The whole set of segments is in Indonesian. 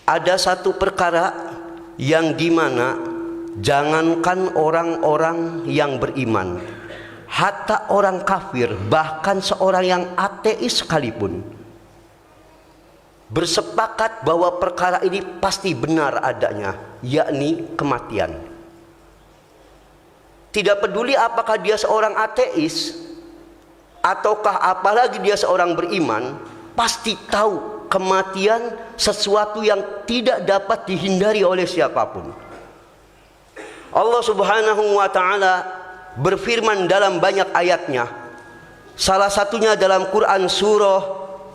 ada satu perkara yang dimana jangankan orang-orang yang beriman, hatta orang kafir, bahkan seorang yang ateis sekalipun bersepakat bahwa perkara ini pasti benar adanya, yakni kematian. Tidak peduli apakah dia seorang ateis ataukah apalagi dia seorang beriman, pasti tahu kematian sesuatu yang tidak dapat dihindari oleh siapapun. Allah Subhanahu wa ta'ala berfirman dalam banyak ayatnya, salah satunya dalam Quran surah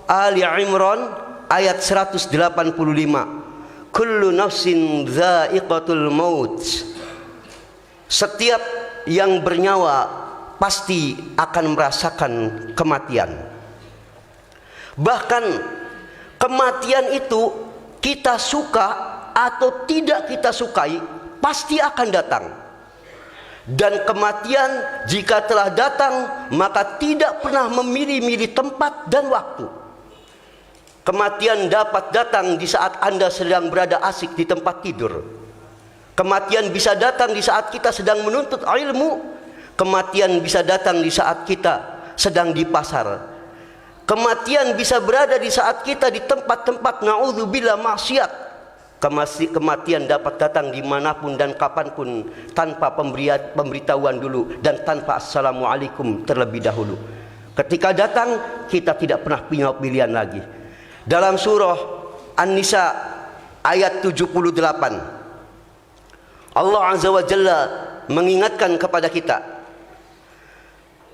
Ali Imran ayat 185, kullu nafsin dha'iqatul maut, setiap yang bernyawa pasti akan merasakan kematian. Bahkan kematian itu kita suka atau tidak kita sukai pasti akan datang. Dan kematian jika telah datang maka tidak pernah memilih-milih tempat dan waktu. Kematian dapat datang di saat Anda sedang berada asik di tempat tidur. Kematian bisa datang di saat kita sedang menuntut ilmu. Kematian bisa datang di saat kita sedang di pasar. Kematian bisa berada di saat kita di tempat-tempat na'udzubillah maksiat. Kematian dapat datang dimanapun dan kapanpun tanpa pemberitahuan dulu dan tanpa assalamualaikum terlebih dahulu. Ketika datang kita tidak pernah punya pilihan lagi. Dalam surah An-Nisa ayat 78 Allah Azza wa Jalla mengingatkan kepada kita,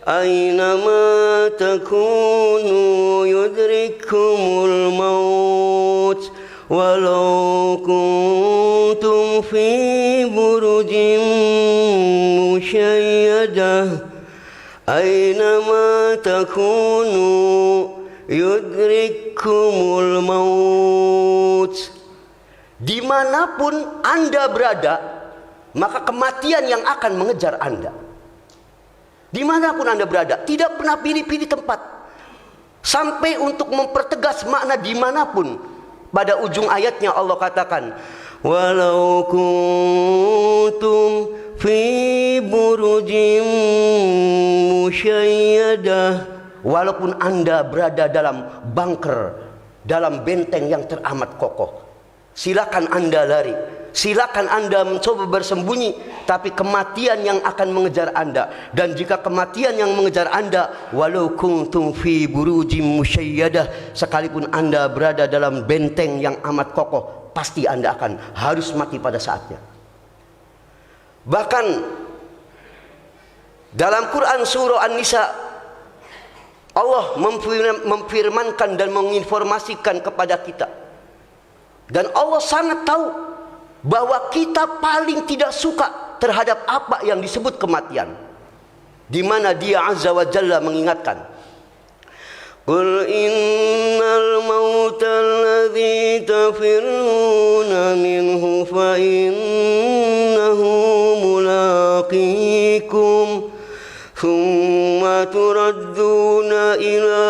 aynama takunu yudrikumul maut walau kuntum fi burujin musyayyadah, aynama takunu yudrikumul maut, dimanapun Anda berada maka kematian yang akan mengejar Anda. Dimanapun Anda berada, tidak pernah pilih-pilih tempat. Sampai untuk mempertegas makna dimanapun, pada ujung ayatnya Allah katakan, walau kuntum fi burujim musyayyadah, walaupun Anda berada dalam bunker, dalam benteng yang teramat kokoh, silakan Anda lari, silakan Anda mencoba bersembunyi, tapi kematian yang akan mengejar Anda. Dan jika kematian yang mengejar Anda, walau kuntum fi burujim musyayyadah, sekalipun Anda berada dalam benteng yang amat kokoh, pasti Anda akan harus mati pada saatnya. Bahkan dalam Quran surah An-Nisa, Allah memfirmankan dan menginformasikan kepada kita, dan Allah sangat tahu bahwa kita paling tidak suka terhadap apa yang disebut kematian, di mana Dia Azza wa Jalla mengingatkan, qul innal mauta alladzi tafirruna minhu fa innahu mulaqikum thumma turadduna ila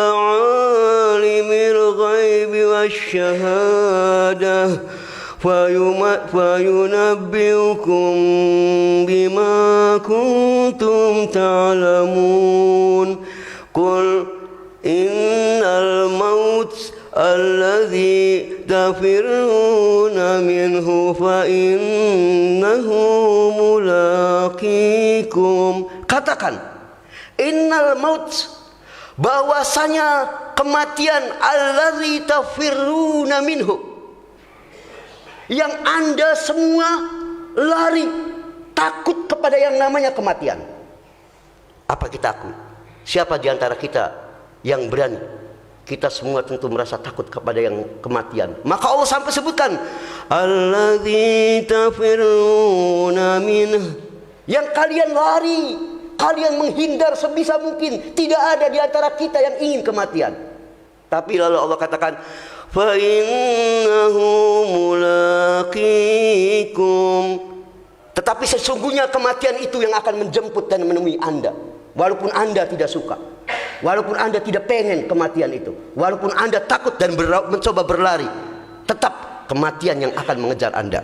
alimil ghaibi wasyahadah fayunabbiukum bima kuntum ta'lamun. Qul innal maut alladzi tafirruna minhu fa innahu mulaqikum. Katakan, innal maut, bahwasanya kematian, alladzi tafirruna minhu, yang Anda semua lari, takut kepada yang namanya kematian. Apa kita akui? Siapa di antara kita yang berani? Kita semua tentu merasa takut kepada yang kematian. Maka Allah sampai sebutkan, alladzi tafirruna minhu, yang kalian lari, kalian menghindar sebisa mungkin. Tidak ada di antara kita yang ingin kematian. Tapi lalu Allah katakan, fa innahu mulaqikum, tetapi sesungguhnya kematian itu yang akan menjemput dan menemui Anda. Walaupun Anda tidak suka, walaupun Anda tidak pengen kematian itu, walaupun Anda takut dan mencoba berlari, tetap kematian yang akan mengejar Anda.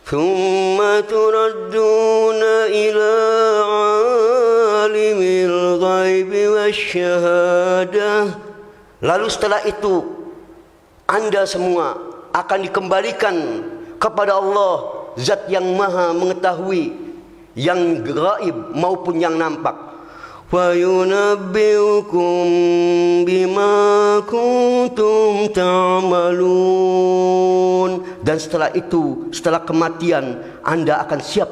Thumma turadduna ila alimil ghaibi wasyahadah. Lalu setelah itu Anda semua akan dikembalikan kepada Allah, Zat yang maha mengetahui yang gaib maupun yang nampak. Wa yunabbiukum bima kuntum ta'malun. Dan setelah itu, setelah kematian, Anda akan siap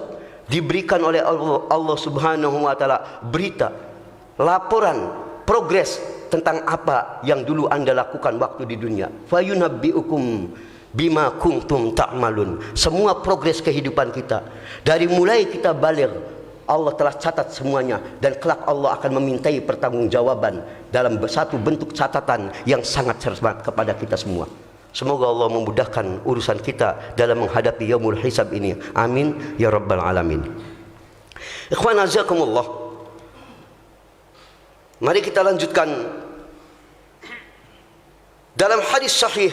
diberikan oleh Allah Subhanahu wa taala berita, laporan, progres tentang apa yang dulu Anda lakukan waktu di dunia. Fa yunabbiukum bima kuntum ta'malun. Semua progres kehidupan kita, dari mulai kita baligh, Allah telah catat semuanya, dan kelak Allah akan memintai pertanggungjawaban dalam satu bentuk catatan yang sangat cermat kepada kita semua. Semoga Allah memudahkan urusan kita dalam menghadapi yaumul hisab ini. Amin ya rabbal alamin. Ikhwan azakumullah, mari kita lanjutkan. Dalam hadis sahih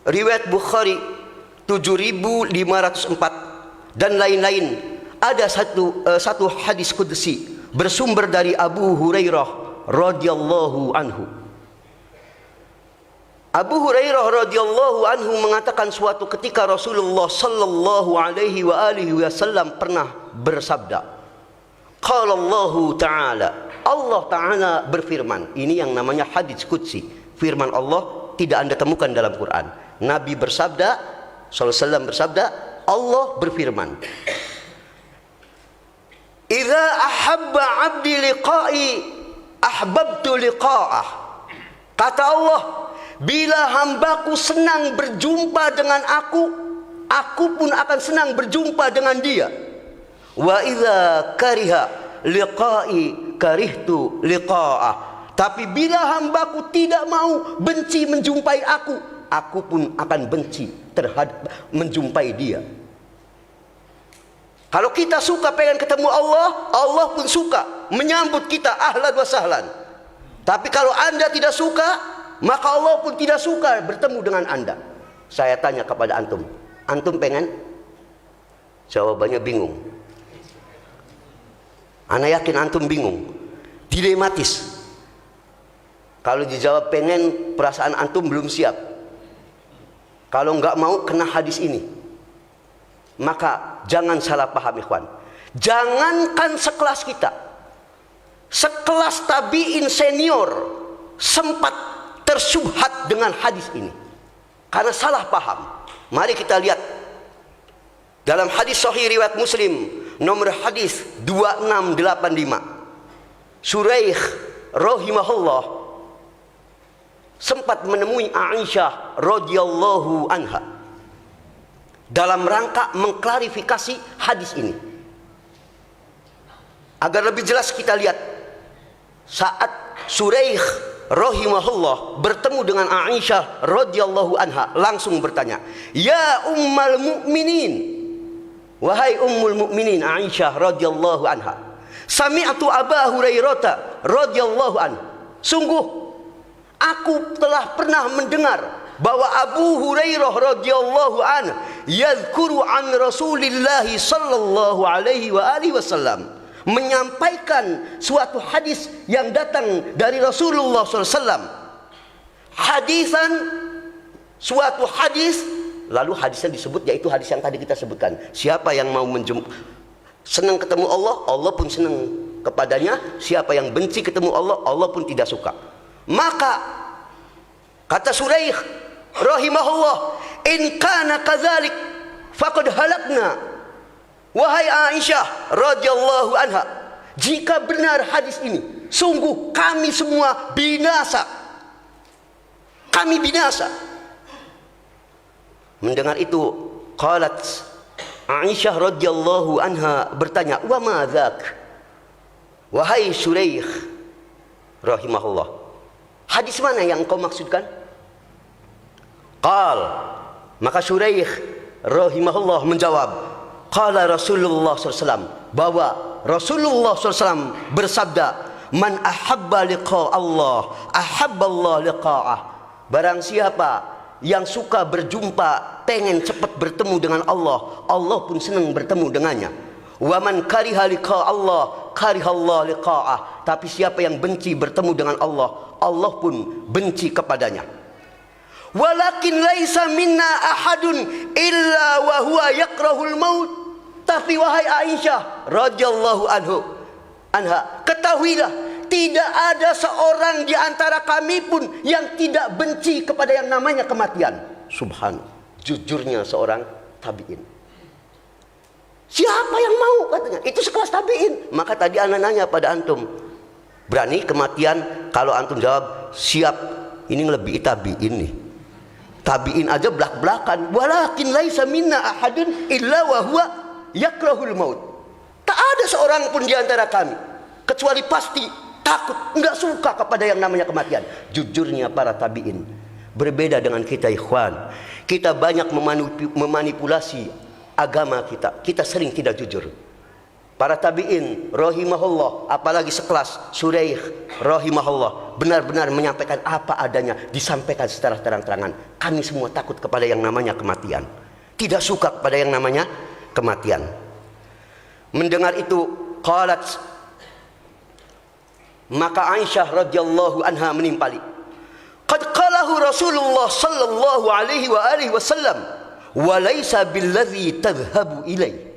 riwayat Bukhari 7504 dan lain-lain, ada satu hadis qudsi bersumber dari Abu Hurairah radhiyallahu anhu. Abu Hurairah radhiyallahu anhu mengatakan, suatu ketika Rasulullah sallallahu alaihi wasallam pernah bersabda, qala Allah taala, Allah taala berfirman. Ini yang namanya hadis qudsi, firman Allah, tidak Anda temukan dalam Quran. Nabi bersabda, sallallahu alaihi wasallam bersabda, Allah berfirman, "Idza ahabba 'abdi liqa'i, ahbabtu liqa'ah." Kata Allah, bila hambaku senang berjumpa dengan aku pun akan senang berjumpa dengan dia. Wa idza kariha liqa'i, karihtu liqa'ah. Tapi bila hambaku tidak mau, benci menjumpai aku pun akan benci terhadap menjumpai dia. Kalau kita suka pengen ketemu Allah, Allah pun suka menyambut kita ahlan wa sahlan. Tapi kalau Anda tidak suka, maka Allah pun tidak suka bertemu dengan Anda. Saya tanya kepada antum, antum pengen? Jawabannya bingung. Ana yakin antum bingung, dilematis. Kalau dijawab pengen, perasaan antum belum siap. Kalau enggak mau, kena hadis ini. Maka jangan salah paham ikhwan. Jangankan sekelas kita, sekelas tabi'in senior sempat tersubhat dengan hadis ini karena salah paham. Mari kita lihat dalam hadis sahih riwayat Muslim nomor hadis 2685. Suraikh rahimahullah sempat menemui Aisyah radhiyallahu anha dalam rangka mengklarifikasi hadis ini. Agar lebih jelas kita lihat, saat Suraikh rahimahullah bertemu dengan Aisyah radhiyallahu anha, langsung bertanya, "Ya ummul mukminin, wahai ummul mukminin Aisyah radhiyallahu anha, sami'tu Abu Hurairah radhiyallahu anhu, sungguh aku telah pernah mendengar bahwa Abu Hurairah radhiyallahu anhu yadhkuru an Rasulillah sallallahu alaihi wasallam, menyampaikan suatu hadis yang datang dari Rasulullah SAW. Hadisan, suatu hadis, lalu hadisnya disebut, yaitu hadis yang tadi kita sebutkan. Siapa yang mau senang ketemu Allah, Allah pun senang kepadanya. Siapa yang benci ketemu Allah, Allah pun tidak suka. Maka kata Suraikh rahimahullah, in kana kadzalik faqad halakna. Wahai Aisyah radhiyallahu anha, jika benar hadis ini, sungguh kami semua binasa. Kami binasa. Mendengar itu, qalat Aisyah radhiyallahu anha bertanya, wa ma dzak? Wahai Suraikh rahimahullah, hadis mana yang kau maksudkan? Qal, maka Suraikh rahimahullah menjawab, qala Rasulullah SAW, bahwa Rasulullah SAW bersabda, man ahabba liqa Allah, ahabba Allah liqa'ah. Barang siapa yang suka berjumpa, pengen cepat bertemu dengan Allah, Allah pun senang bertemu dengannya. Wa man kariha liqa Allah, karihallahu liqa'ah. Tapi siapa yang benci bertemu dengan Allah, Allah pun benci kepadanya. Walakin laisa minna ahadun illa wa huwa yakrahul maut. Tapi wahai Aisyah radhiyallahu anha, ketahuilah, tidak ada seorang di antara kami pun yang tidak benci kepada yang namanya kematian. Subhanallah, jujurnya seorang tabi'in. Siapa yang mau katanya? Itu sekelas tabi'in. Maka tadi ana nanya pada antum, berani kematian? Kalau antum jawab siap, ini lebih tabi'in nih. Tabi'in aja belak-belakan. Walakin laisa minna ahadun illa wa huwa yakrahul maut. Tak ada seorang pun di antara kami kecuali pasti takut, enggak suka kepada yang namanya kematian. Jujurnya para tabi'in berbeda dengan kita, ikhwan. Kita banyak memanipulasi agama kita. Kita sering tidak jujur. Para tabi'in rahimahullah, apalagi sekelas Suraih rahimahullah, benar-benar menyampaikan apa adanya, disampaikan secara terang-terangan. Kami semua takut kepada yang namanya kematian, tidak suka kepada yang namanya kematian. Mendengar itu, qalat, maka Aisyah radhiyallahu anha menimpali, qad qalahu Rasulullah sallallahu alaihi wa alihi wasallam wa laisa billadzi tadhhabu ilai.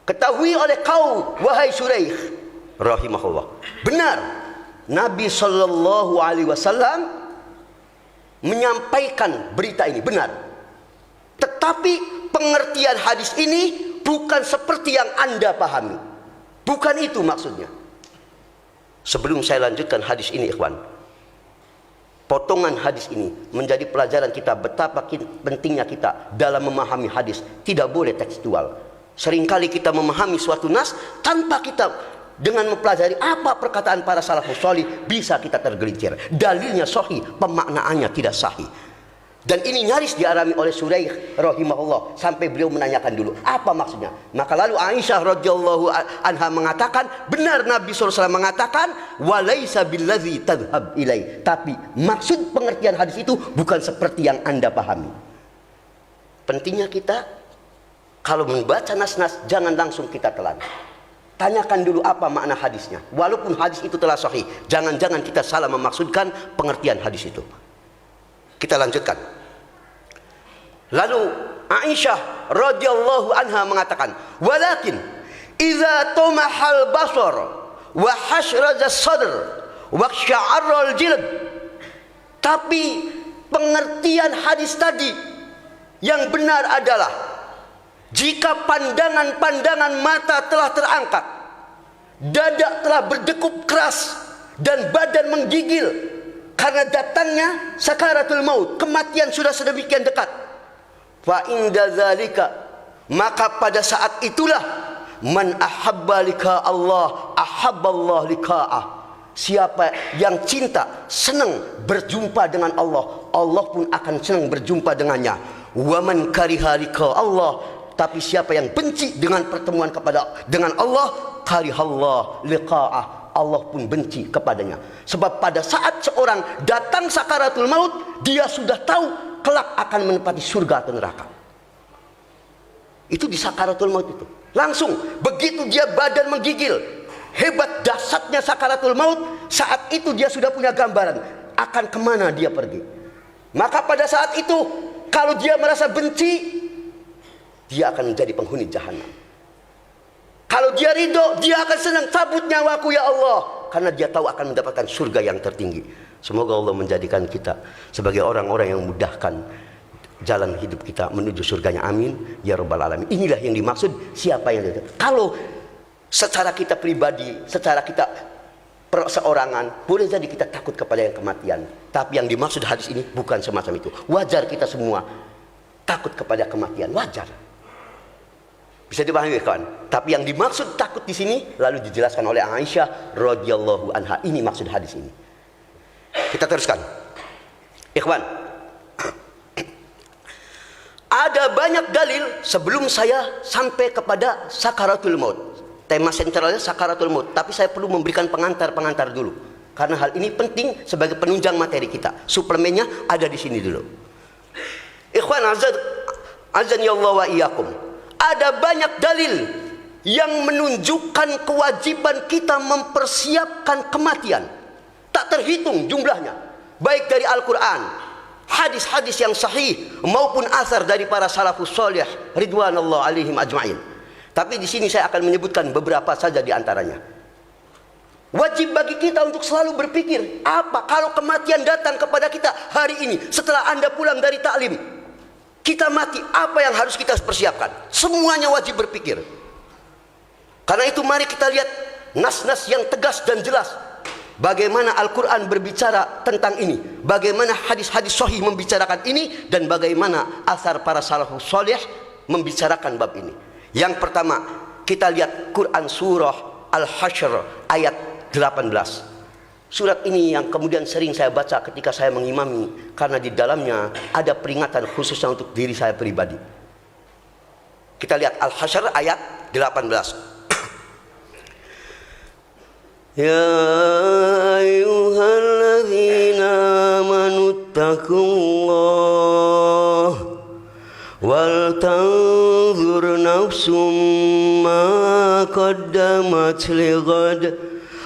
Ketahui oleh kau wahai Suraih rahimahullah, benar Nabi sallallahu alaihi wasallam menyampaikan berita ini, benar. Tetapi pengertian hadis ini bukan seperti yang Anda pahami. Bukan itu maksudnya. Sebelum saya lanjutkan hadis ini, ikhwan, potongan hadis ini menjadi pelajaran kita betapa pentingnya kita dalam memahami hadis. Tidak boleh tekstual. Seringkali kita memahami suatu nas tanpa kita dengan mempelajari apa perkataan para salafus shalih, bisa kita tergelincir. Dalilnya sahih, pemaknaannya tidak sahih. Dan ini nyaris dialami oleh Suraih rahimahullah sampai beliau menanyakan dulu apa maksudnya. Maka lalu Aisyah radhiyallahu anha mengatakan, benar Nabi SAW mengatakan walaisa billadzi tadhhab ilai. Tapi maksud pengertian hadis itu bukan seperti yang Anda pahami. Pentingnya kita kalau membaca nas-nas jangan langsung kita telan. Tanyakan dulu apa makna hadisnya. Walaupun hadis itu telah sahih, jangan-jangan kita salah memaksudkan pengertian hadis itu. Kita lanjutkan. Lalu Aisyah radhiyallahu anha mengatakan, walakin idza tamahal basar wa hashraja sadr wa sya'arul jild. Tapi pengertian hadis tadi yang benar adalah jika pandangan-pandangan mata telah terangkat, dada telah berdekup keras dan badan menggigil karena datangnya sakaratul maut, kematian sudah sedemikian dekat. Fa inda zalika, maka pada saat itulah man ahabba lika Allah ahabballah liqa'ah. Siapa yang cinta, senang berjumpa dengan Allah, Allah pun akan senang berjumpa dengannya. Wa man kariha lika Allah, tapi siapa yang benci dengan pertemuan dengan Allah, karihallah liqa'ah, Allah pun benci kepadanya. Sebab pada saat seorang datang sakaratul maut, dia sudah tahu kelak akan menempati surga atau neraka. Itu di sakaratul maut itu. Langsung begitu dia badan menggigil, hebat dahsyatnya sakaratul maut, saat itu dia sudah punya gambaran akan kemana dia pergi. Maka pada saat itu kalau dia merasa benci, dia akan menjadi penghuni jahanam. Kalau dia ridho, dia akan senang, cabut nyawaku ya Allah, karena dia tahu akan mendapatkan surga yang tertinggi. Semoga Allah menjadikan kita sebagai orang-orang yang memudahkan jalan hidup kita menuju surganya, amin ya rabbal alamin. Inilah yang dimaksud siapa yang itu. Kalau secara kita pribadi, secara kita perseorangan, boleh jadi kita takut kepada yang kematian, tapi yang dimaksud hadis ini bukan semacam itu. Wajar kita semua takut kepada kematian, wajar. Bisa dipahami kawan? Tapi yang dimaksud takut di sini lalu dijelaskan oleh Aisyah radhiyallahu anha. Ini maksud hadis ini. Kita teruskan. Ikhwan, ada banyak dalil sebelum saya sampai kepada sakaratul maut. Tema sentralnya sakaratul maut, tapi saya perlu memberikan pengantar-pengantar dulu. Karena hal ini penting sebagai penunjang materi kita. Suplemennya ada di sini dulu. Ikhwan azan ya Allah wa iyyakum. Ada banyak dalil yang menunjukkan kewajiban kita mempersiapkan kematian. Tak terhitung jumlahnya, baik dari Al-Quran, hadis-hadis yang sahih maupun asar dari para salafus salih ridwanullah alaihim ajma'in. Tapi di sini saya akan menyebutkan beberapa saja di antaranya. Wajib bagi kita untuk selalu berpikir, apa kalau kematian datang kepada kita hari ini setelah Anda pulang dari taklim, kita mati, apa yang harus kita persiapkan? Semuanya wajib berpikir. Karena itu mari kita lihat nas-nas yang tegas dan jelas. Bagaimana Al-Quran berbicara tentang ini, bagaimana hadis-hadis sahih membicarakan ini, dan bagaimana asar para salafus salih membicarakan bab ini. Yang pertama, kita lihat Quran surah Al-Hasyr ayat 18. Surat ini yang kemudian sering saya baca ketika saya mengimami, karena di dalamnya ada peringatan khususnya untuk diri saya pribadi. Kita lihat Al-Hasyr ayat 18. Ya ayyuhalladzina amanu taqullah wal tanzur nafsum ma qaddamat lighad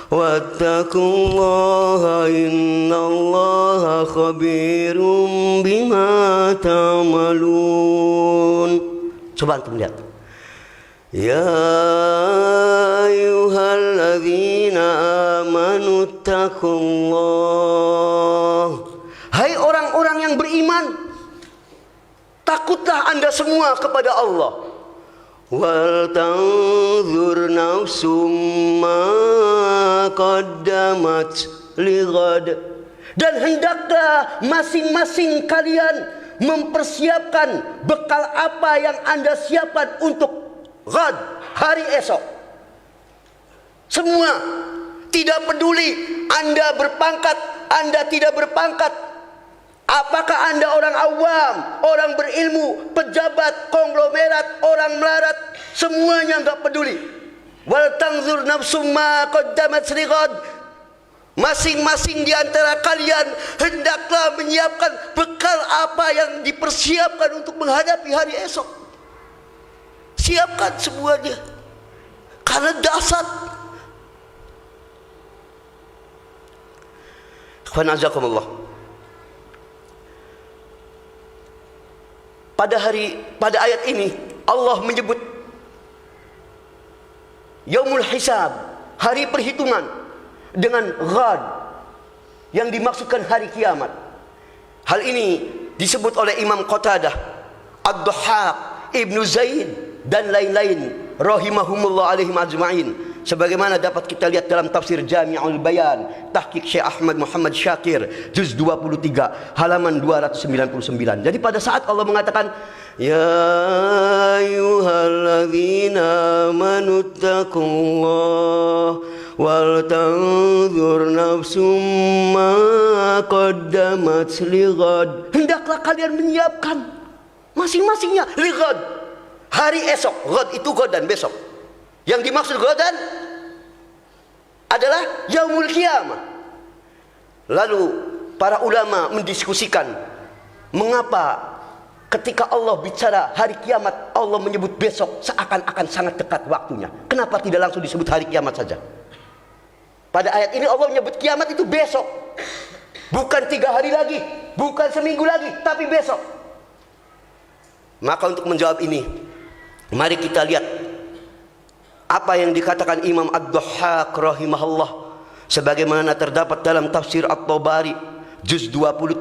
wattaqullaha innallaha khabirum bima ta'malun. Coba antum lihat. Ya ayyuhalladzina amanu taqullah. Hai orang-orang yang beriman, takutlah Anda semua kepada Allah. Wal tanzur nafsum ma qaddamat lighad. Dan hendaklah masing-masing kalian mempersiapkan bekal apa yang Anda siapkan untuk ghad, hari esok. Semua, tidak peduli Anda berpangkat, Anda tidak berpangkat, apakah Anda orang awam, orang berilmu, pejabat, konglomerat, orang melarat, semuanya enggak peduli. Wal tanzur nafsum ma qaddamat lighad. Masing-masing di antara kalian hendaklah menyiapkan bekal apa yang dipersiapkan untuk menghadapi hari esok. Siapkan semuanya, karena dahsyat. Khanazakumullah. Pada ayat ini Allah menyebut yaumul hisab, hari perhitungan, dengan ghad yang dimaksudkan hari kiamat. Hal ini disebut oleh Imam Qatadah, Ad-Dhahhak, Ibnu Zaid dan lain-lain rahimahumullah alaihim ajma'in, sebagaimana dapat kita lihat dalam tafsir Jami'ul Bayan tahqiq Syekh Ahmad Muhammad Syakir juz 23 halaman 299. Jadi pada saat Allah mengatakan ya ayyuhalladzina amanu taqullah wal tanzur nafsum ma qaddamat lighad, hendaklah kalian menyiapkan masing-masingnya lighad, hari esok. Ghad itu ghad dan besok. Yang dimaksud ghadan adalah yaumul qiyamah. Lalu para ulama mendiskusikan mengapa ketika Allah bicara hari kiamat Allah menyebut besok, seakan-akan sangat dekat waktunya. Kenapa tidak langsung disebut hari kiamat saja? Pada ayat ini Allah menyebut kiamat itu besok, bukan 3 hari lagi, bukan seminggu lagi, tapi besok. Maka untuk menjawab ini, mari kita lihat apa yang dikatakan Imam Ad-Dhahhak rahimahullah, sebagaimana terdapat dalam tafsir At-Tabari juz 23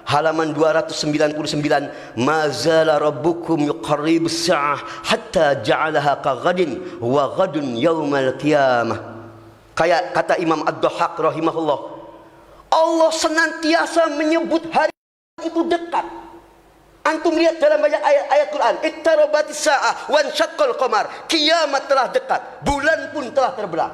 halaman 299. Ma zala rabbukum yuqarribus sa'ah hatta ja'alaha kaghadin wa ghadun yaumal qiyamah. Kayak kata Imam Ad-Dhahhak rahimahullah, Allah senantiasa menyebut hari itu dekat. Antum lihat dalam banyak ayat-ayat Quran, iqtarabatis sa'ah wan syaqqal qamar, kiamat telah dekat, bulan pun telah terbelah.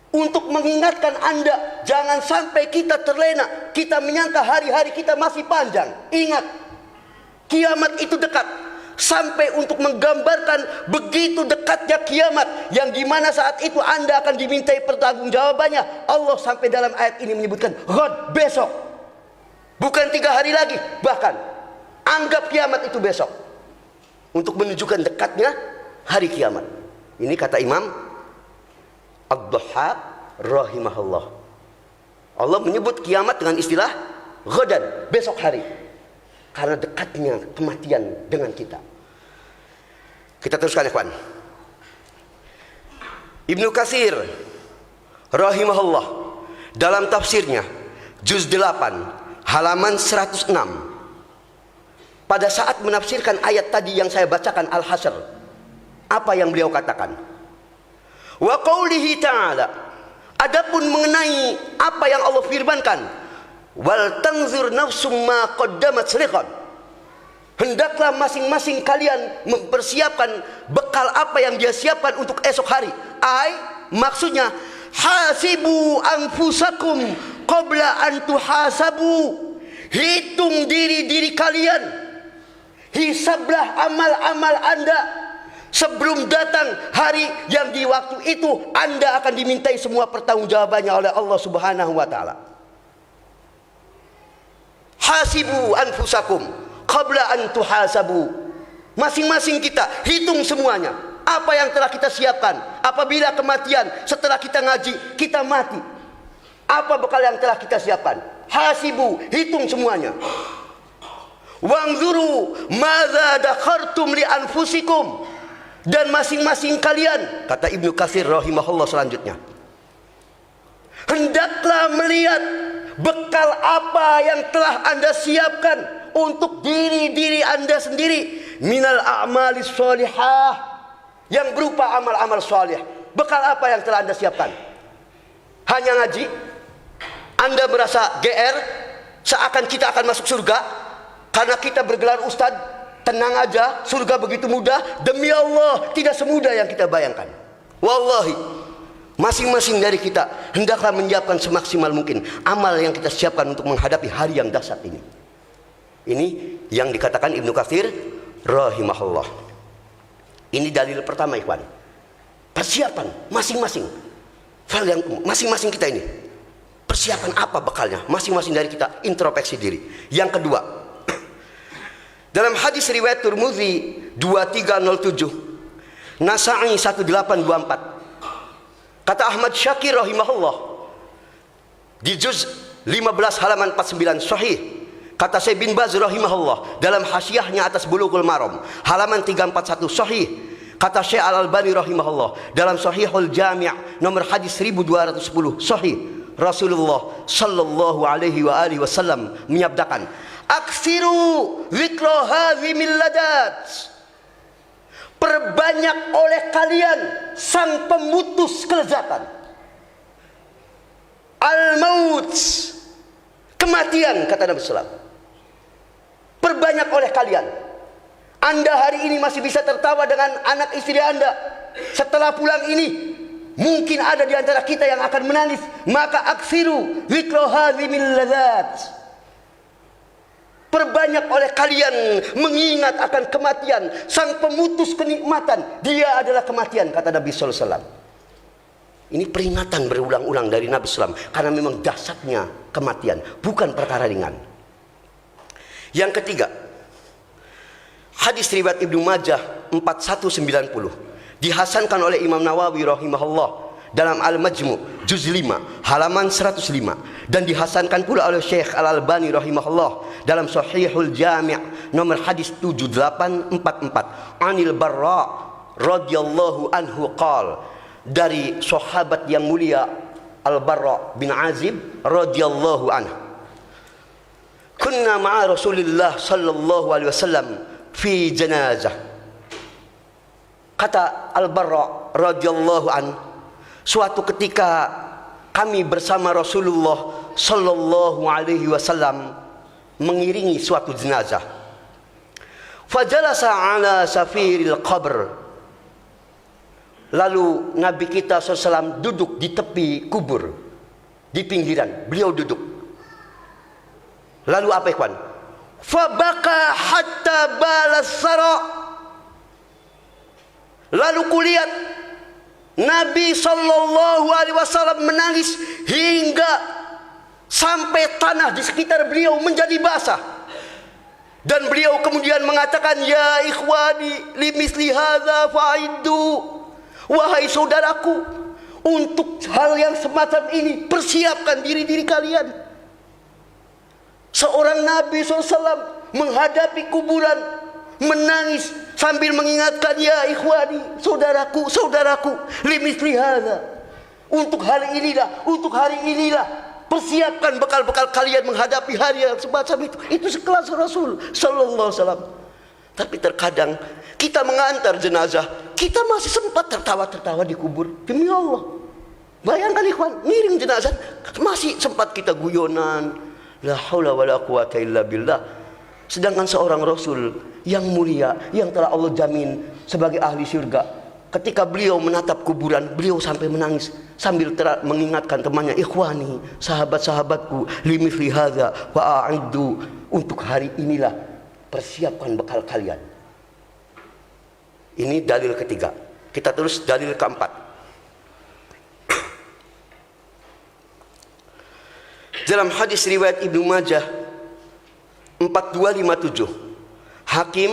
Untuk mengingatkan Anda, jangan sampai kita terlena, kita menyangka hari-hari kita masih panjang. Ingat, kiamat itu dekat. Sampai untuk menggambarkan begitu dekatnya kiamat, yang dimana saat itu Anda akan dimintai pertanggungjawabannya, Allah sampai dalam ayat ini menyebutkan ghad, besok, bukan 3 hari lagi. Bahkan Anggap kiamat itu besok, untuk menunjukkan dekatnya hari kiamat. Ini kata Imam Ad-Dhahhak rahimahullah. Allah menyebut kiamat dengan istilah ghadan, besok hari, karena dekatnya kematian dengan kita. Kita teruskan, ikhwan. Ibnu Katsir rahimahullah dalam tafsirnya juz 8 halaman 106, pada saat menafsirkan ayat tadi yang saya bacakan, Al-Hasyr, apa yang beliau katakan? Wa qaulihi ta'ala, adapun mengenai apa yang Allah firmankan, wal tanzur nafsum ma qaddamat liqad, hendaklah masing-masing kalian mempersiapkan bekal apa yang dia siapkan untuk esok hari. Maksudnya, hasibu anfusakum qabla an tuhasabu, hitung diri-diri kalian, hisablah amal-amal Anda sebelum datang hari yang di waktu itu Anda akan dimintai semua pertanggungjawabannya oleh Allah Subhanahu wa taala. Hasibu anfusakum qabla an tuhasabu, masing-masing kita hitung semuanya, apa yang telah kita siapkan apabila kematian, setelah kita ngaji kita mati, apa bekal yang telah kita siapkan. Hasibu, hitung semuanya. Wangzuru madza dakhartum li anfusikum, dan masing-masing kalian, kata Ibnu Katsir rahimahullah selanjutnya, hendaklah melihat bekal apa yang telah Anda siapkan untuk diri-diri Anda sendiri, minal a'malis sholihah, yang berupa amal-amal soleh. Bekal apa yang telah Anda siapkan? Hanya ngaji? Anda merasa GR seakan kita akan masuk surga karena kita bergelar ustadz? Tenang aja, surga begitu mudah. Demi Allah, tidak semudah yang kita bayangkan. Wallahi, masing-masing dari kita hendaklah menyiapkan semaksimal mungkin amal yang kita siapkan untuk menghadapi hari yang dahsyat ini. Ini yang dikatakan Ibnu Katsir rahimahullah. Ini dalil pertama, ikhwan. Persiapan masing-masing. Fal yang masing-masing kita ini, persiapan apa bekalnya? Masing-masing dari kita introspeksi diri. Yang kedua, dalam hadis riwayat Tirmidzi 2307, Nasa'i 1824, kata Ahmad Syakir rahimahullah di juz 15 halaman 49 sahih, kata Syekh bin Baz rahimahullah dalam hasyiahnya atas Bulughul Maram halaman 341 sahih, kata Syekh Al-Albani rahimahullah dalam Sahihul Jami' nomor hadis 1210 sahih, Rasulullah sallallahu alaihi wasallam menyabdakan, aksiru zikra hazimil ladat, perbanyak oleh kalian sang pemutus kelezatan, al-maut, kematian, kata Nabi sallallahu alaihi wasallam. Perbanyak oleh kalian. Anda hari ini masih bisa tertawa dengan anak istri Anda. Setelah pulang ini mungkin ada di antara kita yang akan menangis. Maka aksiru zikra hazimil ladat, perbanyak oleh kalian mengingat akan kematian, sang pemutus kenikmatan. Dia adalah kematian, kata Nabi sallallahu alaihi wasallam. Ini peringatan berulang-ulang dari Nabi sallallahu alaihi wasallam, karena memang dahsyatnya kematian, bukan perkara ringan. Yang ketiga, hadis riwayat Ibnu Majah 4190, dihasankan oleh Imam Nawawi rahimahullah dalam Al-Majmu' juz 5 halaman 105, dan dihasankan pula oleh Syekh Al-Albani rahimahullah dalam Sahihul Jami' nomor hadis 7844, Anil Barra radhiyallahu anhu qala, dari sahabat yang mulia Al-Barra bin Azib radhiyallahu anhu, kunna ma'a Rasulillah sallallahu alaihi wasallam fi janazah. Kata Al-Barra radhiyallahu anhu, suatu ketika kami bersama Rasulullah sallallahu alaihi wasallam mengiringi suatu jenazah. Fajalasa ala safiril qabr, lalu Nabi kita SAW duduk di tepi kubur, di pinggiran beliau duduk. Lalu apa, ikhwan? Fabaka hatta balas sara, lalu kulihat Nabi sallallahu alaihi wasallam menangis hingga sampai tanah di sekitar beliau menjadi basah. Dan beliau kemudian mengatakan, ya ikhwani limisli hadza fa'iddu, wahai saudaraku, untuk hal yang semacam ini persiapkan diri-diri kalian. Seorang Nabi SAW menghadapi kuburan, menangis sambil mengingatkan, ya ikhwani, saudaraku, saudaraku, limisli hadza, untuk hari inilah persiapkan bekal-bekal kalian menghadapi hari yang semacam itu. Itu sekelas Rasul sallallahu alaihi wasallam. Tapi terkadang kita mengantar jenazah, kita masih sempat tertawa-tertawa di kubur. Demi Allah, bayangkan ikhwan, ngiring jenazah masih sempat kita guyonan, la haula wala quwata illa billah. Sedangkan seorang Rasul yang mulia, yang telah Allah jamin sebagai ahli surga, ketika beliau menatap kuburan, beliau sampai menangis sambil mengingatkan temannya, ikhwani, sahabat-sahabatku, limithli hadza wa a'iddu, untuk hari inilah persiapkan bekal kalian. Ini dalil ketiga. Kita terus dalil keempat. Dalam hadis riwayat Ibnu Majah 4257, Hakim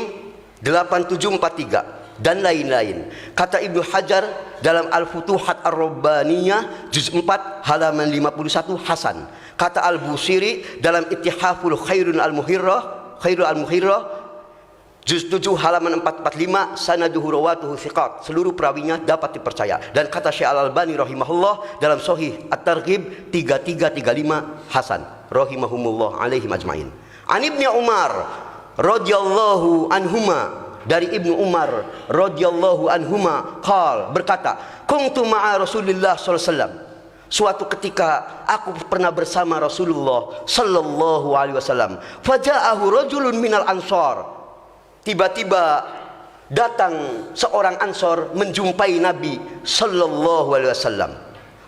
8743 dan lain-lain. Kata Ibnu Hajar dalam Al-Futuhat Ar-Rabbaniyah juz 4 halaman 51 hasan. Kata Al-Busiri dalam Ittihaful Khairul Al-Muhirrah juz 7 halaman 445, sanaduhu rawatuhu thiqat, seluruh perawinya dapat dipercaya. Dan kata Syekh Al-Albani rahimahullah dalam Sahih At-Targhib 3335 hasan rahimahumullah alaihim ajmain. An Ibnu Umar radhiyallahu anhuma, dari Ibnu Umar radhiyallahu anhuma berkata, kuntu ma'a Rasulillah sallallahu alaihi wasallam, suatu ketika aku pernah bersama Rasulullah sallallahu alaihi wasallam, faja'ahu rajulun minal ansar, tiba-tiba datang seorang Ansor menjumpai Nabi sallallahu alaihi wasallam.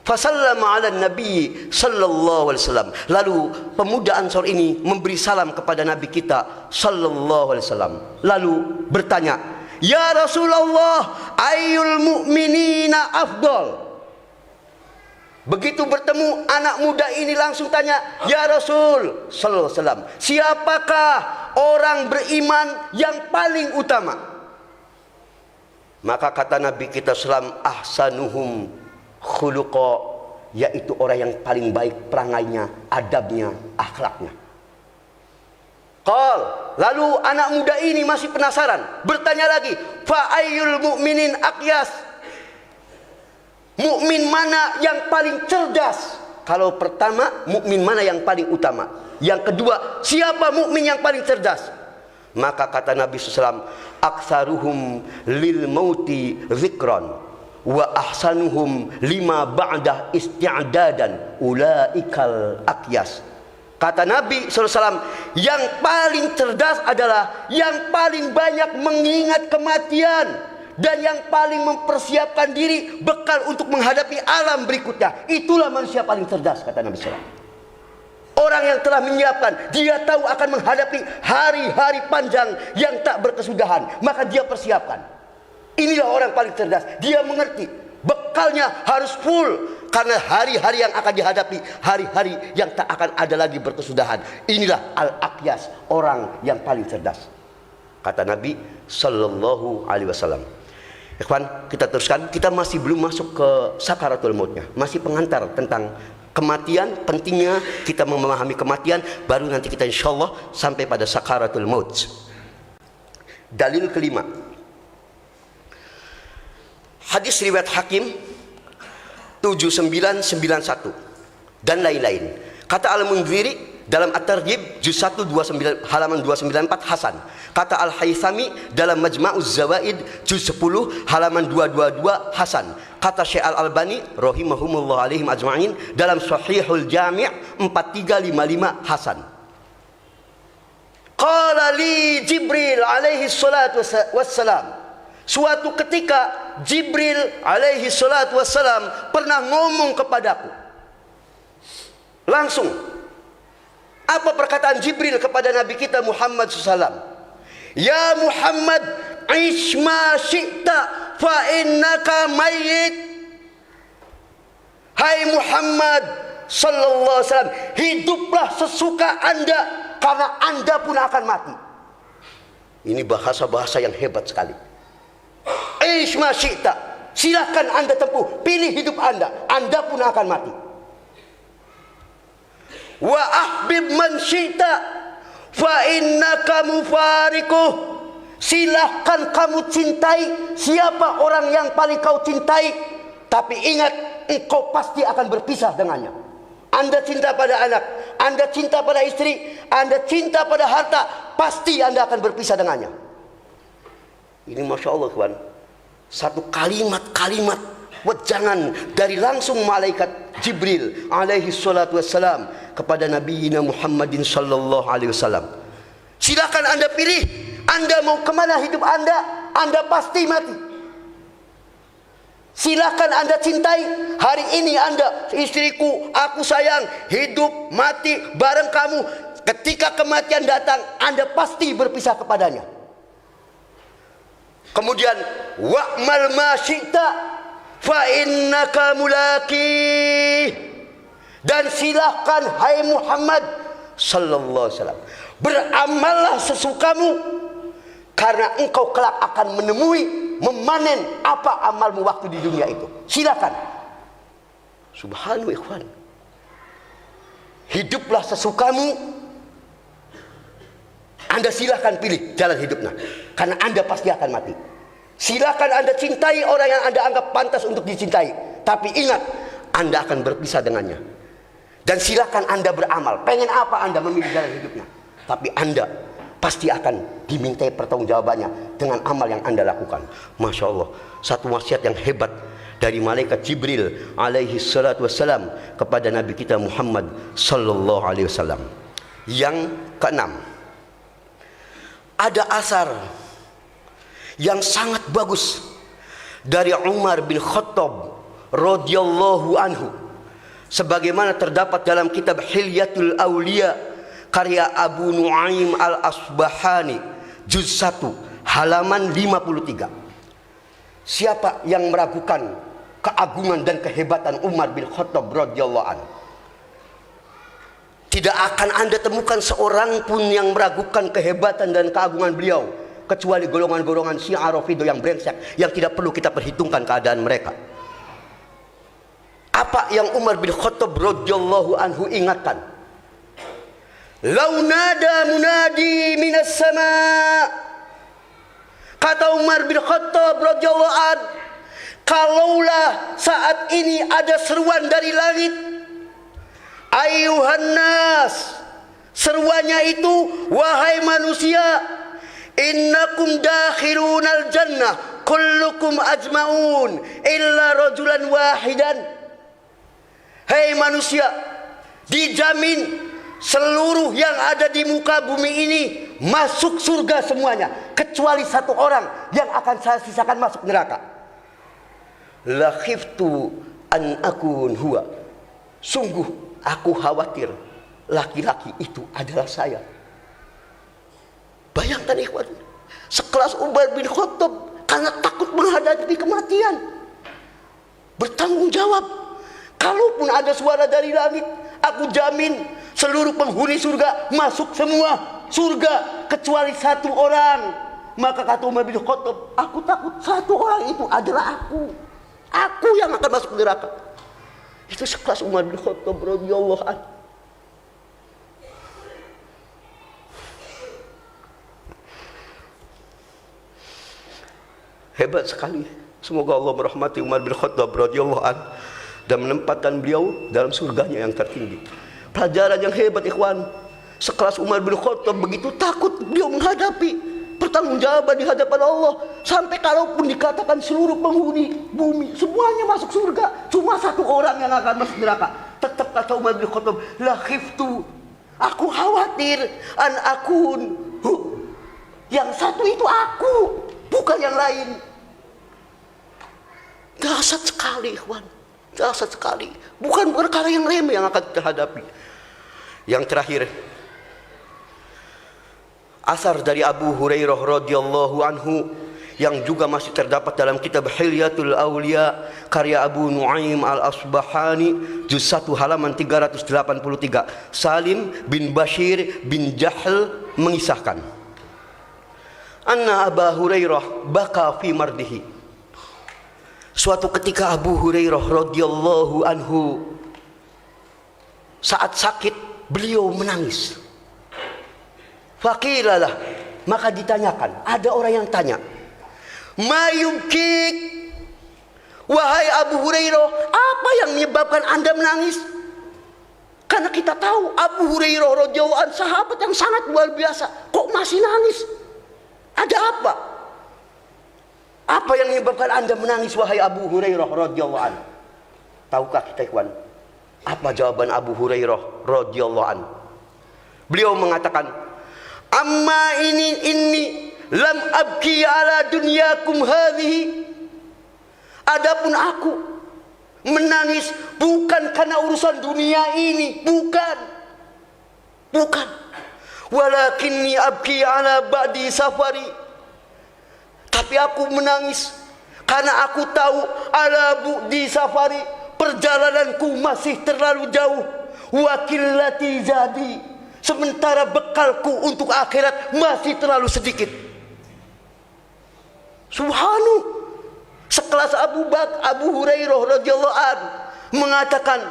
Fasallama ala Nabi sallallahu alaihi wasallam. Lalu pemuda Ansor ini memberi salam kepada Nabi kita sallallahu alaihi wasallam. Lalu bertanya, "Ya Rasulullah, ayyul mu'minina afdal?" Begitu bertemu anak muda ini langsung tanya, "Ya Rasul sallallahu alaihi wasallam, siapakah orang beriman yang paling utama?" Maka kata Nabi kita sallam, "Ahsanuhum khuluqa," yaitu orang yang paling baik perangainya, adabnya, akhlaknya. Lalu anak muda ini masih penasaran, bertanya lagi, fa ayyul mu'minin aqyas, mukmin mana yang paling cerdas? Kalau pertama, mukmin mana yang paling utama? Yang kedua, siapa mukmin yang paling cerdas? Maka kata Nabi SAW, aktsaruhum lil mauti dzikran wa ahsanuhum lima ba'dah isti'dadan ulaikal aqyas. Kata Nabi SAW, yang paling cerdas adalah yang paling banyak mengingat kematian dan yang paling mempersiapkan diri bekal untuk menghadapi alam berikutnya. Itulah manusia paling cerdas, kata Nabi SAW. Orang yang telah menyiapkan, dia tahu akan menghadapi hari-hari panjang yang tak berkesudahan, maka dia persiapkan. Inilah orang paling cerdas. Dia mengerti bekalnya harus full, karena hari-hari yang akan dihadapi, hari-hari yang tak akan ada lagi berkesudahan. Inilah al-aqyas, orang yang paling cerdas, kata Nabi sallallahu alaihi wasallam. Ikhwan, kita teruskan. Kita masih belum masuk ke sakaratul mautnya, masih pengantar tentang kematian. Pentingnya kita memahami kematian, baru nanti kita insyaallah sampai pada sakaratul maut. Dalil kelima, hadis riwayat Hakim 7991 dan lain-lain. Kata Al-Munziri dalam At-Targhib juz 1 29 halaman 294 hasan. Kata Al-Haythami dalam Majma'uz Zawaid juz 10 halaman 222 hasan. Kata Syekh Al-Albani rahimahumullah alaihim ajma'in dalam Sahihul Jami' 4355 hasan. Qala li Jibril alaihi salatu wassalam, suatu ketika Jibril alaihi salatu wassalam pernah ngomong kepadaku. Langsung, apa perkataan Jibril kepada Nabi kita Muhammad SAW? Ya Muhammad, ish ma syi'ta fa innaka mayyit. Hai Muhammad sallallahu alaihi wasallam, hiduplah sesuka Anda, karena Anda pun akan mati. Ini bahasa-bahasa yang hebat sekali. Aish ma syi'ta, silahkan Anda tempuh, pilih hidup Anda pun akan mati. Wa ahbib man syi'ta fa innaka mufariquh, silahkan kamu cintai siapa orang yang paling kau cintai, tapi ingat engkau pasti akan berpisah dengannya. Anda cinta pada anak, Anda cinta pada istri, Anda cinta pada harta, pasti Anda akan berpisah dengannya. Ini Masya Allah kawan, satu kalimat-kalimat wejangan dari langsung malaikat Jibril alaihi salatu wassalam kepada Nabi Muhammadin sallallahu alaihi wasallam. Silakan Anda pilih, Anda mau kemana hidup Anda pasti mati. Silakan Anda cintai, hari ini Anda, istriku, aku sayang, hidup mati bareng kamu. Ketika kematian datang, Anda pasti berpisah kepadanya. Kemudian wa'mal ma syi'ta fa innaka mulaqi, dan silahkan hai Muhammad sallallahu alaihi wasallam, beramallah sesukamu karena engkau kelak akan menemui, memanen apa amalmu waktu di dunia itu. Silakan. Subhanallah ikhwan, hiduplah sesukamu. Anda silahkan pilih jalan hidupnya, karena Anda pasti akan mati. Silahkan Anda cintai orang yang Anda anggap pantas untuk dicintai, tapi ingat Anda akan berpisah dengannya. Dan silahkan Anda beramal, pengen apa Anda memilih jalan hidupnya, tapi Anda pasti akan dimintai pertanggungjawabannya dengan amal yang Anda lakukan. Masya Allah, satu wasiat yang hebat dari malaikat Jibril alaihi salatu wassalam kepada Nabi kita Muhammad sallallahu alaihi wasallam. Yang keenam, ada asar yang sangat bagus dari Umar bin Khattab radhiyallahu anhu, sebagaimana terdapat dalam kitab Hilyatul Auliya karya Abu Nuaim Al-Asbahani juz 1 halaman 53. Siapa yang meragukan keagungan dan kehebatan Umar bin Khattab radhiyallahu anhu? Tidak akan Anda temukan seorang pun yang meragukan kehebatan dan keagungan beliau, kecuali golongan-golongan Syiah Rafidhah yang brengsek, yang tidak perlu kita perhitungkan keadaan mereka. Apa yang Umar bin Khattab radhiyallahu anhu ingatkan? Lau nada munadi minas sama, kata Umar bin Khattab radhiyallahu anhu, kalaulah saat ini ada seruan dari langit, ayuhan nas, seruannya itu wahai manusia, innakum dakhilunal jannah kullukum ajmaun illa rajulan wahidan. Hei manusia, dijamin seluruh yang ada di muka bumi ini masuk surga semuanya, kecuali satu orang yang akan saya sisakan masuk neraka. La khiftu an akun huwa, sungguh aku khawatir laki-laki itu adalah saya. Bayangkan ikhwan, sekelas Umar bin Khattab karena takut menghadapi kematian, bertanggung jawab, kalaupun ada suara dari langit, aku jamin seluruh penghuni surga masuk semua surga kecuali satu orang. Maka kata Umar bin Khattab, aku takut satu orang itu adalah aku yang akan masuk neraka. Itu sekelas Umar bin Khattab radhiyallahu anhu. Hebat sekali. Semoga Allah merahmati Umar bin Khattab radhiyallahu anhu dan menempatkan beliau dalam surganya yang tertinggi. Pelajaran yang hebat ikhwan, sekelas Umar bin Khattab begitu takut beliau menghadapi pertanggungjawaban di hadapan Allah, sampai kalaupun dikatakan seluruh penghuni bumi semuanya masuk surga, cuma satu orang yang akan masuk neraka, tetap kata Umar bin Khattab, la khiftu, aku khawatir an akun, yang satu itu aku, bukan yang lain. Dahsyat sekali ikhwan, dahsyat sekali, bukan perkara yang remeh yang akan kita hadapi. Yang terakhir, asar dari Abu Hurairah radhiyallahu anhu yang juga masih terdapat dalam kitab Hilyatul Auliya karya Abu Nuaim Al-Asbahani juz 1 halaman 383. Salim bin Bashir bin Jahl mengisahkan, anna Abu Hurairah baka fi mardihi. Suatu ketika Abu Hurairah radhiyallahu anhu saat sakit beliau menangis. Faqilalah, maka ditanyakan, ada orang yang tanya, ma yubkik, wahai Abu Hurairah, apa yang menyebabkan Anda menangis? Karena kita tahu Abu Hurairah radhiyallahu anhu sahabat yang sangat luar biasa, kok masih nangis? Ada apa? Apa yang menyebabkan Anda menangis, wahai Abu Hurairah radhiyallahu anhu? Tahukah kita, ikhwan, apa jawaban Abu Hurairah radhiyallahu anhu? Beliau mengatakan, amma inni lam abki ala dunyakum hadhihi. Adapun aku menangis bukan karena urusan dunia ini, bukan. Walakinni abki ala ba'di safari. Tapi aku menangis karena aku tahu ala bu'di safari, perjalananku masih terlalu jauh. Wa qillati zadi, sementara bekalku untuk akhirat masih terlalu sedikit. Subhanallah. Sekelas Abu Hurairah radhiyallahu anhu mengatakan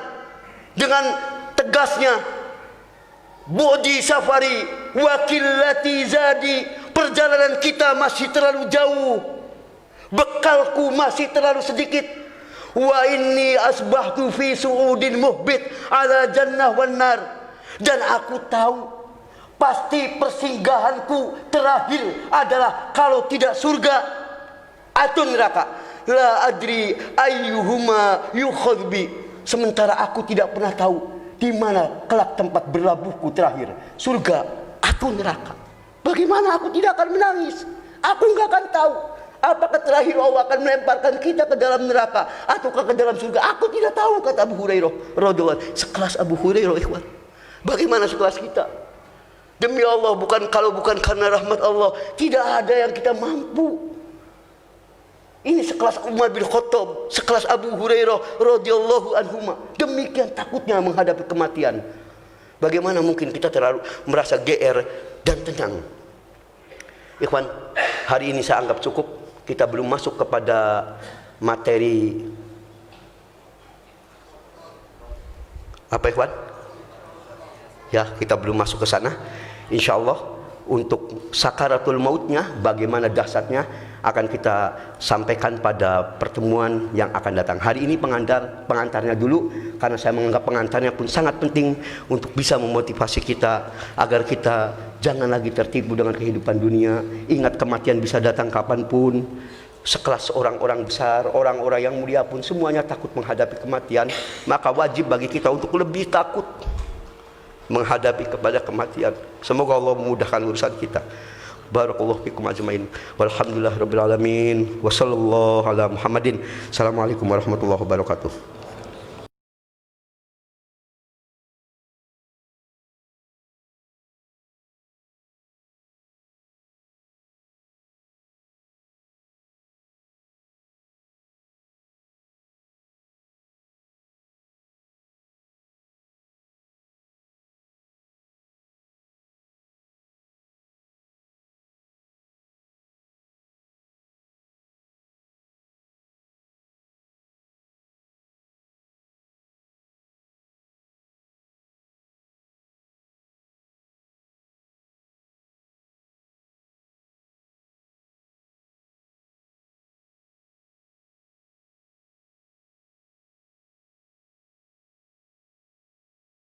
dengan tegasnya, bodi safari wa qillati zadi, perjalanan kita masih terlalu jauh, bekalku masih terlalu sedikit. Wa inni asbahtu fi su'udin muhbit ala jannah wan nar, dan aku tahu pasti persinggahanku terakhir adalah kalau tidak surga atau neraka. La adri ayyuhuma yukhadbi, sementara aku tidak pernah tahu di mana kelak tempat berlabuhku terakhir, surga atau neraka. Bagaimana aku tidak akan menangis? Aku enggak akan tahu apakah terakhir Allah akan melemparkan kita ke dalam neraka ataukah ke dalam surga. Aku tidak tahu, kata Abu Hurairah radhiyallahu anhu. Sekelas Abu Hurairah, ikhwan. Bagaimana sekelas kita? Demi Allah, kalau bukan karena rahmat Allah, tidak ada yang kita mampu. Ini sekelas Umar bin Khattab, sekelas Abu Hurairah radhiyallahu anhuma, demikian takutnya menghadapi kematian. Bagaimana mungkin kita terlalu merasa GR dan tenang? Ikhwan, hari ini saya anggap cukup. Kita belum masuk kepada materi apa, ikhwan? Ya, kita belum masuk ke sana. Insyaallah untuk sakaratul mautnya, bagaimana dahsyatnya, akan kita sampaikan pada pertemuan yang akan datang. Hari ini pengantarnya dulu, karena saya menganggap pengantarnya pun sangat penting untuk bisa memotivasi kita agar kita jangan lagi tertipu dengan kehidupan dunia. Ingat, kematian bisa datang kapanpun. Sekelas orang-orang besar, orang-orang yang mulia pun semuanya takut menghadapi kematian. Maka wajib bagi kita untuk lebih takut menghadapi kepada kematian. Semoga Allah memudahkan urusan kita. Barakallahu fikum ajmain. Walhamdulillahirabbil alamin. Wassallallahu ala Muhammadin. Assalamualaikum warahmatullahi wabarakatuh.